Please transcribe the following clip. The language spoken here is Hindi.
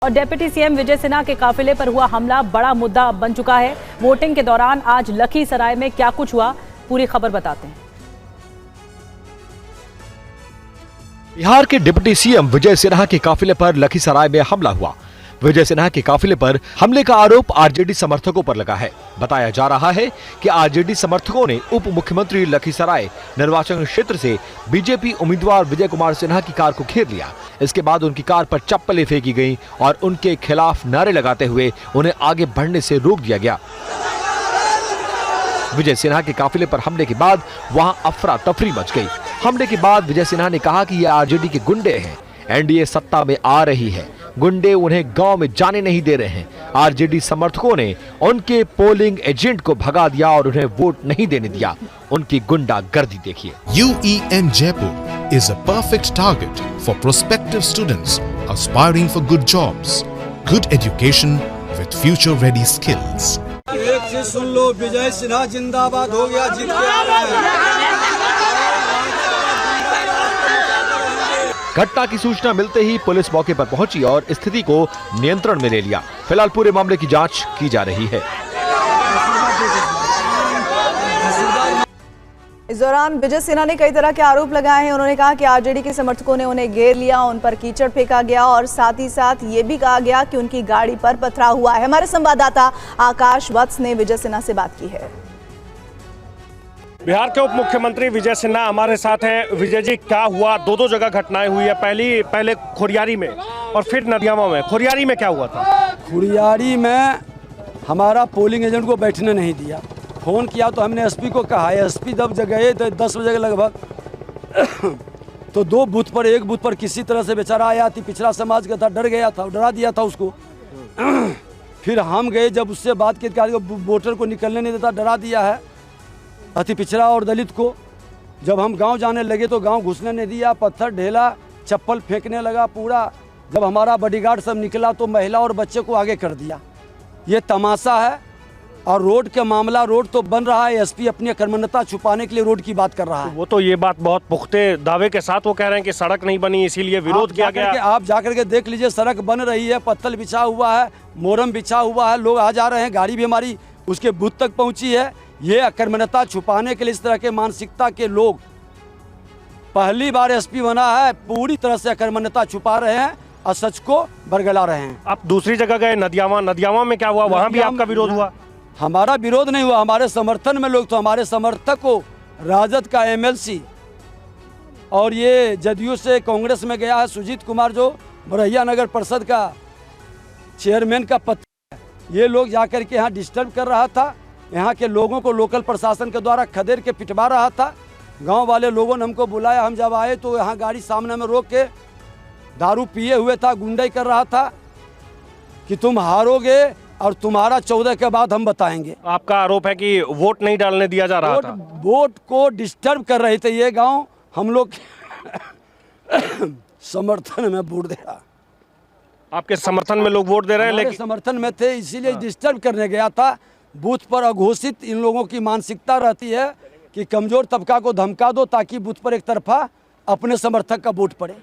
और डिप्टी सीएम विजय सिन्हा के काफिले पर हुआ हमला बड़ा मुद्दा बन चुका है। वोटिंग के दौरान आज लखीसराय में क्या कुछ हुआ, पूरी खबर बताते हैं। बिहार के डिप्टी सीएम विजय सिन्हा के काफिले पर लखीसराय में हमला हुआ। विजय सिन्हा के काफिले पर हमले का आरोप आरजेडी समर्थकों पर लगा है। बताया जा रहा है कि आरजेडी समर्थकों ने उप मुख्यमंत्री लखीसराय निर्वाचन क्षेत्र से बीजेपी उम्मीदवार विजय कुमार सिन्हा की कार को घेर लिया। इसके बाद उनकी कार पर चप्पलें फेंकी गईं और उनके खिलाफ नारे लगाते हुए उन्हें आगे बढ़ने से रोक दिया गया। विजय सिन्हा के काफिले पर हमले के बाद वहां अफरा तफरी मच गई। हमले के बाद विजय सिन्हा ने कहा कि ये आरजेडी के गुंडे हैं, एनडीए सत्ता में आ रही है, गुंडे उन्हें गांव में जाने नहीं दे रहे हैं। आरजेडी समर्थकों ने उनके पोलिंग एजेंट को भगा दिया और उन्हें वोट नहीं देने दिया। उनकी गुंडागर्दी देखिए। UEM Jaipur is a perfect target for prospective students aspiring for good jobs, good education with future-ready skills. एक चीज सुन लो, विजय सिन्हा जिंदाबाद हो गया, जीत के आ रहे हैं। घटना की सूचना मिलते ही पुलिस मौके पर पहुंची और स्थिति को नियंत्रण में ले लिया। फिलहाल पूरे मामले की जांच की जा रही है। इस दौरान विजय सिन्हा ने कई तरह के आरोप लगाए हैं। उन्होंने कहा कि आरजेडी के समर्थकों ने उन्हें घेर लिया, उन पर कीचड़ फेंका गया और साथ ही साथ ये भी कहा गया कि उनकी गाड़ी पर पथराव हुआ है। हमारे संवाददाता आकाश वत्स ने विजय सिन्हा से बात की है। बिहार के उप मुख्यमंत्री विजय सिन्हा हमारे साथ हैं। विजय जी, क्या हुआ? दो जगह घटनाएं हुई है, पहले खोरियारी में और फिर नदियामा में। खोरियारी में क्या हुआ था? खुरियारी में हमारा पोलिंग एजेंट को बैठने नहीं दिया। फोन किया तो हमने एसपी को कहा, एसपी जब गए तो 10 बजे के लगभग तो दो बूथ पर, एक बूथ पर किसी तरह से बेचारा आया थी, पिछड़ा समाज का था, डर गया था, डरा दिया था उसको। फिर हम गए, जब उससे बात की, वोटर को निकलने नहीं देता, डरा दिया है अति पिछड़ा और दलित को। जब हम गांव जाने लगे तो गांव घुसने नहीं दिया, पत्थर ढेला, चप्पल फेंकने लगा पूरा। जब हमारा बॉडीगार्ड सब निकला तो महिला और बच्चे को आगे कर दिया। ये तमाशा है। और रोड का मामला, रोड तो बन रहा है, एसपी अपनी अकर्मण्यता छुपाने के लिए रोड की बात कर रहा है। वो तो ये बात बहुत पुख्ते दावे के साथ वो कह रहे हैं कि सड़क नहीं बनी इसीलिए विरोध किया गया। आप जाकर के देख लीजिए, सड़क बन रही है, पत्थर बिछा हुआ है, मोरम बिछा हुआ है, लोग आ जा रहे हैं, गाड़ी भी हमारी उसके बूथ तक पहुंची है। ये अकर्मण्यता छुपाने के लिए इस तरह के मानसिकता के लोग, पहली बार एसपी बना है, पूरी तरह से अकर्मण्यता छुपा रहे हैं और सच को बरगला रहे हैं। आप दूसरी जगह गए, नदियामा में क्या हुआ? वहां भी आपका विरोध हुआ? हमारा विरोध नहीं हुआ, हमारे समर्थन में लोग, तो हमारे समर्थक को राजद का एमएलसी और ये जदयू से कांग्रेस में गया है सुजीत कुमार, जो मरैया नगर परिषद का चेयरमैन का पत्र है, ये लोग जाकर के यहाँ डिस्टर्ब कर रहा था। यहाँ के लोगों को लोकल प्रशासन के द्वारा खदेड़ के पिटवा रहा था। गांव वाले लोगों ने हमको बुलाया, हम जब आए तो यहाँ गाड़ी सामने में रोक के दारू पिए हुए था, गुंडाई कर रहा था कि तुम हारोगे और तुम्हारा 14 के बाद हम बताएंगे। आपका आरोप है कि वोट नहीं डालने दिया जा रहा था? वोट को डिस्टर्ब कर रहे थे। ये गांव हम लोग समर्थन में वोट दे रहा। आपके समर्थन में लोग वोट दे रहे हैं? लेकिन समर्थन में थे, इसीलिए डिस्टर्ब करने गया था। बूथ पर अघोषित इन लोगों की मानसिकता रहती है कि कमजोर तबका को धमका दो ताकि बूथ पर एक तरफा अपने समर्थक का वोट पड़े।